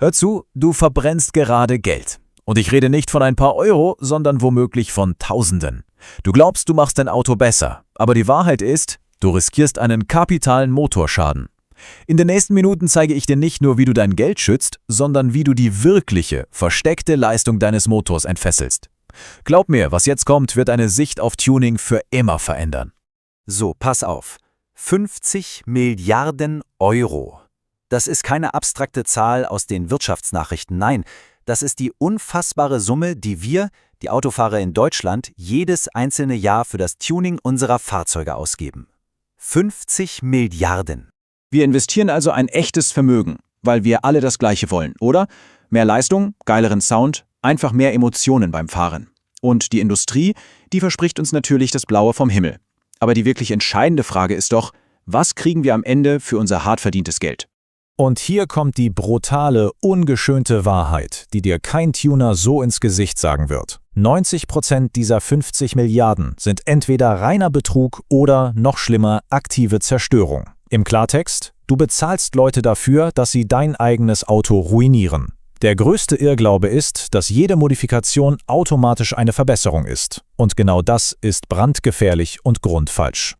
Hör zu, du verbrennst gerade Geld. Und ich rede nicht von ein paar Euro, sondern womöglich von Tausenden. Du glaubst, du machst dein Auto besser, aber die Wahrheit ist, du riskierst einen kapitalen Motorschaden. In den nächsten Minuten zeige ich dir nicht nur, wie du dein Geld schützt, sondern wie du die wirkliche, versteckte Leistung deines Motors entfesselst. Glaub mir, was jetzt kommt, wird deine Sicht auf Tuning für immer verändern. So, pass auf. 50 Milliarden Euro. Das ist keine abstrakte Zahl aus den Wirtschaftsnachrichten, nein, das ist die unfassbare Summe, die wir, die Autofahrer in Deutschland, jedes einzelne Jahr für das Tuning unserer Fahrzeuge ausgeben. 50 Milliarden. Wir investieren also ein echtes Vermögen, weil wir alle das Gleiche wollen, oder? Mehr Leistung, geileren Sound, einfach mehr Emotionen beim Fahren. Und die Industrie, die verspricht uns natürlich das Blaue vom Himmel. Aber die wirklich entscheidende Frage ist doch, was kriegen wir am Ende für unser hart verdientes Geld? Und hier kommt die brutale, ungeschönte Wahrheit, die dir kein Tuner so ins Gesicht sagen wird. 90% dieser 50 Milliarden sind entweder reiner Betrug oder, noch schlimmer, aktive Zerstörung. Im Klartext, du bezahlst Leute dafür, dass sie dein eigenes Auto ruinieren. Der größte Irrglaube ist, dass jede Modifikation automatisch eine Verbesserung ist. Und genau das ist brandgefährlich und grundfalsch.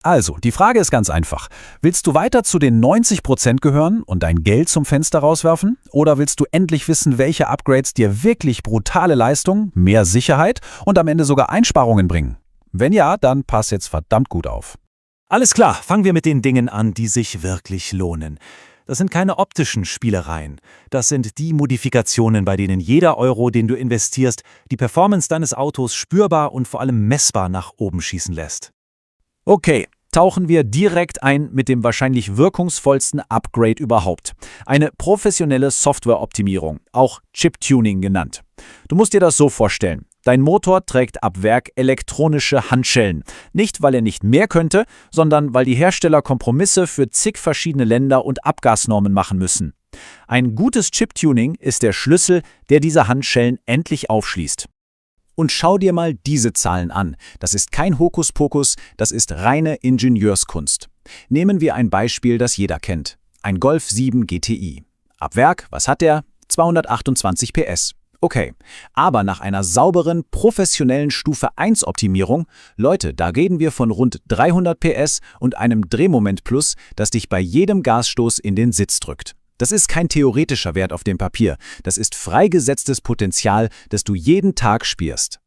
Also, die Frage ist ganz einfach. Willst du weiter zu den 90% gehören und dein Geld zum Fenster rauswerfen? Oder willst du endlich wissen, welche Upgrades dir wirklich brutale Leistung, mehr Sicherheit und am Ende sogar Einsparungen bringen? Wenn ja, dann pass jetzt verdammt gut auf. Alles klar, fangen wir mit den Dingen an, die sich wirklich lohnen. Das sind keine optischen Spielereien. Das sind die Modifikationen, bei denen jeder Euro, den du investierst, die Performance deines Autos spürbar und vor allem messbar nach oben schießen lässt. Okay, tauchen wir direkt ein mit dem wahrscheinlich wirkungsvollsten Upgrade überhaupt. Eine professionelle Softwareoptimierung, auch Chip-Tuning genannt. Du musst dir das so vorstellen. Dein Motor trägt ab Werk elektronische Handschellen. Nicht, weil er nicht mehr könnte, sondern weil die Hersteller Kompromisse für zig verschiedene Länder und Abgasnormen machen müssen. Ein gutes Chip-Tuning ist der Schlüssel, der diese Handschellen endlich aufschließt. Und schau dir mal diese Zahlen an. Das ist kein Hokuspokus, das ist reine Ingenieurskunst. Nehmen wir ein Beispiel, das jeder kennt. Ein Golf 7 GTI. Ab Werk, was hat der? 228 PS. Okay, aber nach einer sauberen, professionellen Stufe 1 Optimierung, Leute, da reden wir von rund 300 PS und einem Drehmoment Plus, das dich bei jedem Gasstoß in den Sitz drückt. Das ist kein theoretischer Wert auf dem Papier, das ist freigesetztes Potenzial, das du jeden Tag spürst.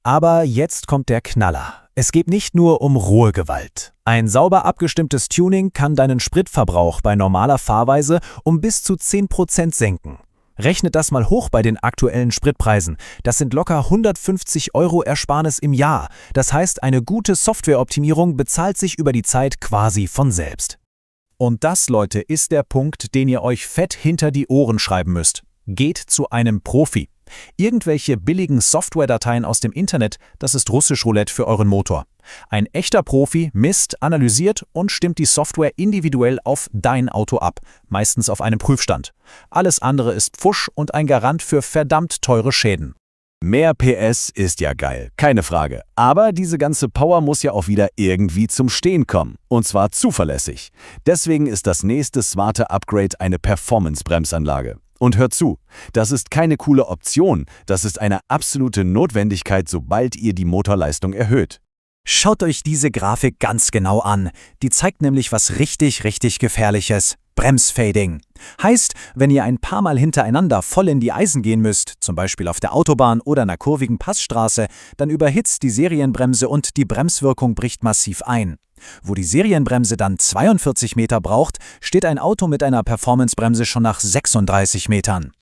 Aber jetzt kommt der Knaller. Es geht nicht nur um rohe Gewalt. Ein sauber abgestimmtes Tuning kann deinen Spritverbrauch bei normaler Fahrweise um bis zu 10% senken. Rechnet das mal hoch bei den aktuellen Spritpreisen. Das sind locker 150 € Ersparnis im Jahr. Das heißt, eine gute Softwareoptimierung bezahlt sich über die Zeit quasi von selbst. Und das, Leute, ist der Punkt, den ihr euch fett hinter die Ohren schreiben müsst. Geht zu einem Profi. Irgendwelche billigen Softwaredateien aus dem Internet, das ist russisch Roulette für euren Motor. Ein echter Profi misst, analysiert und stimmt die Software individuell auf dein Auto ab, meistens auf einem Prüfstand. Alles andere ist Pfusch und ein Garant für verdammt teure Schäden. Mehr PS ist ja geil, keine Frage. Aber diese ganze Power muss ja auch wieder irgendwie zum Stehen kommen. Und zwar zuverlässig. Deswegen ist das nächste smarte Upgrade eine Performance-Bremsanlage. Und hört zu, das ist keine coole Option, das ist eine absolute Notwendigkeit, sobald ihr die Motorleistung erhöht. Schaut euch diese Grafik ganz genau an. Die zeigt nämlich was richtig Gefährliches. Bremsfading. Heißt, wenn ihr ein paar Mal hintereinander voll in die Eisen gehen müsst, zum Beispiel auf der Autobahn oder einer kurvigen Passstraße, dann überhitzt die Serienbremse und die Bremswirkung bricht massiv ein. Wo die Serienbremse dann 42 Meter braucht, steht ein Auto mit einer Performancebremse schon nach 36 Metern.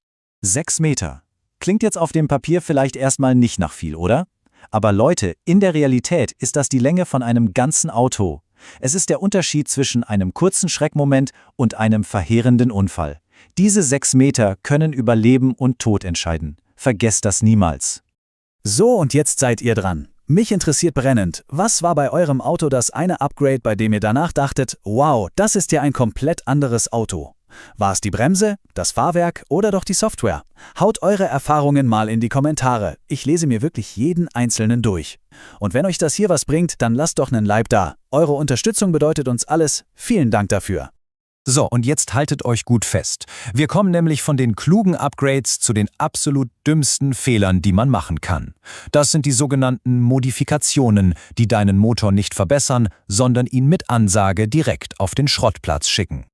6 Meter. Klingt jetzt auf dem Papier vielleicht erstmal nicht nach viel, oder? Aber Leute, in der Realität ist das die Länge von einem ganzen Auto. Es ist der Unterschied zwischen einem kurzen Schreckmoment und einem verheerenden Unfall. Diese 6 Meter können über Leben und Tod entscheiden. Vergesst das niemals. So, und jetzt seid ihr dran. Mich interessiert brennend, was war bei eurem Auto das eine Upgrade, bei dem ihr danach dachtet, wow, das ist ja ein komplett anderes Auto? War es die Bremse, das Fahrwerk oder doch die Software? Haut eure Erfahrungen mal in die Kommentare. Ich lese mir wirklich jeden einzelnen durch. Und wenn euch das hier was bringt, dann lasst doch einen Like da. Eure Unterstützung bedeutet uns alles. Vielen Dank dafür. So, und jetzt haltet euch gut fest. Wir kommen nämlich von den klugen Upgrades zu den absolut dümmsten Fehlern, die man machen kann. Das sind die sogenannten Modifikationen, die deinen Motor nicht verbessern, sondern ihn mit Ansage direkt auf den Schrottplatz schicken.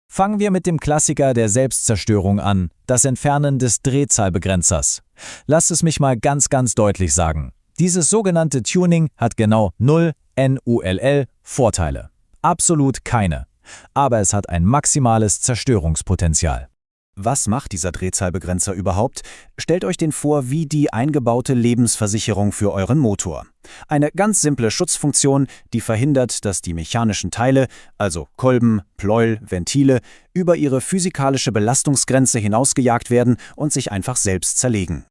Fangen wir mit dem Klassiker der Selbstzerstörung an, das Entfernen des Drehzahlbegrenzers. Lasst es mich mal ganz deutlich sagen. Dieses sogenannte Tuning hat genau 0 NULL Vorteile. Absolut keine. Aber es hat ein maximales Zerstörungspotenzial. Was macht dieser Drehzahlbegrenzer überhaupt? Stellt euch den vor wie die eingebaute Lebensversicherung für euren Motor. Eine ganz simple Schutzfunktion, die verhindert, dass die mechanischen Teile, also Kolben, Pleuel, Ventile, über ihre physikalische Belastungsgrenze hinausgejagt werden und sich einfach selbst zerlegen.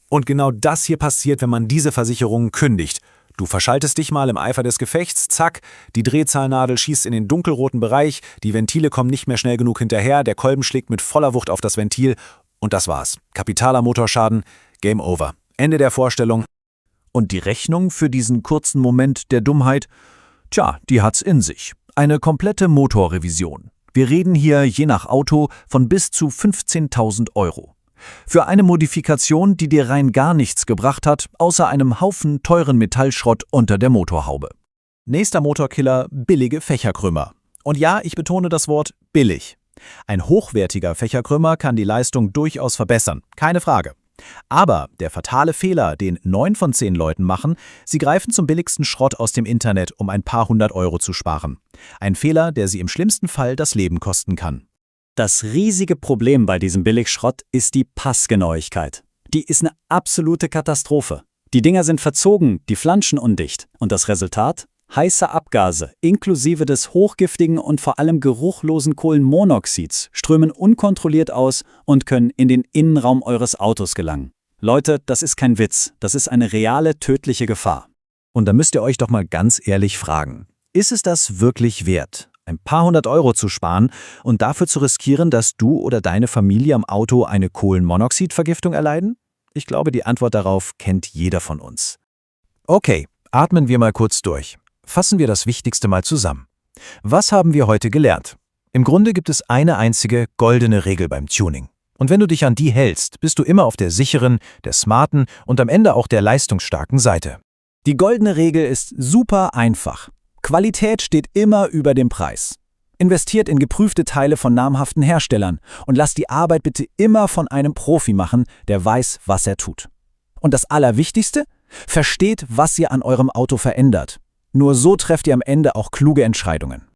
Und genau das hier passiert, wenn man diese Versicherung kündigt. Du verschaltest dich mal im Eifer des Gefechts, zack, die Drehzahlnadel schießt in den dunkelroten Bereich, die Ventile kommen nicht mehr schnell genug hinterher, der Kolben schlägt mit voller Wucht auf das Ventil und das war's. Kapitaler Motorschaden, Game over. Ende der Vorstellung. Und die Rechnung für diesen kurzen Moment der Dummheit? Tja, die hat's in sich. Eine komplette Motorrevision. Wir reden hier je nach Auto von bis zu 15.000 €. Für eine Modifikation, die dir rein gar nichts gebracht hat, außer einem Haufen teuren Metallschrott unter der Motorhaube. Nächster Motorkiller, billige Fächerkrümmer. Und ja, ich betone das Wort billig. Ein hochwertiger Fächerkrümmer kann die Leistung durchaus verbessern, keine Frage. Aber der fatale Fehler, den 9 von 10 Leuten machen, sie greifen zum billigsten Schrott aus dem Internet, um ein paar 100 € zu sparen. Ein Fehler, der sie im schlimmsten Fall das Leben kosten kann. Das riesige Problem bei diesem Billigschrott ist die Passgenauigkeit. Die ist eine absolute Katastrophe. Die Dinger sind verzogen, die flanschen undicht. Und das Resultat? Heiße Abgase, inklusive des hochgiftigen und vor allem geruchlosen Kohlenmonoxids, strömen unkontrolliert aus und können in den Innenraum eures Autos gelangen. Leute, das ist kein Witz, das ist eine reale tödliche Gefahr. Und da müsst ihr euch doch mal ganz ehrlich fragen, ist es das wirklich wert, ein paar 100 € zu sparen und dafür zu riskieren, dass du oder deine Familie am Auto eine Kohlenmonoxidvergiftung erleiden? Ich glaube, die Antwort darauf kennt jeder von uns. Okay, atmen wir mal kurz durch. Fassen wir das Wichtigste mal zusammen. Was haben wir heute gelernt? Im Grunde gibt es eine einzige goldene Regel beim Tuning. Und wenn du dich an die hältst, bist du immer auf der sicheren, der smarten und am Ende auch der leistungsstarken Seite. Die goldene Regel ist super einfach. Qualität steht immer über dem Preis. Investiert in geprüfte Teile von namhaften Herstellern und lasst die Arbeit bitte immer von einem Profi machen, der weiß, was er tut. Und das Allerwichtigste? Versteht, was ihr an eurem Auto verändert. Nur so trefft ihr am Ende auch kluge Entscheidungen.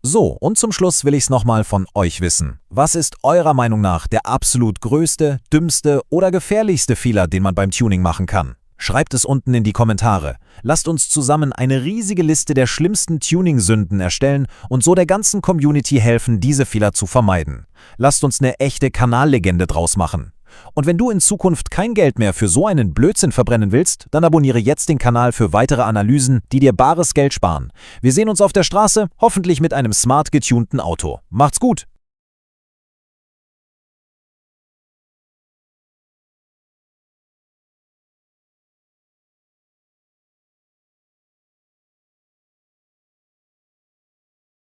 So, und zum Schluss will ich's nochmal von euch wissen. Was ist eurer Meinung nach der absolut größte, dümmste oder gefährlichste Fehler, den man beim Tuning machen kann? Schreibt es unten in die Kommentare. Lasst uns zusammen eine riesige Liste der schlimmsten Tuning-Sünden erstellen und so der ganzen Community helfen, diese Fehler zu vermeiden. Lasst uns eine echte Kanallegende draus machen. Und wenn du in Zukunft kein Geld mehr für so einen Blödsinn verbrennen willst, dann abonniere jetzt den Kanal für weitere Analysen, die dir bares Geld sparen. Wir sehen uns auf der Straße, hoffentlich mit einem smart getunten Auto. Macht's gut!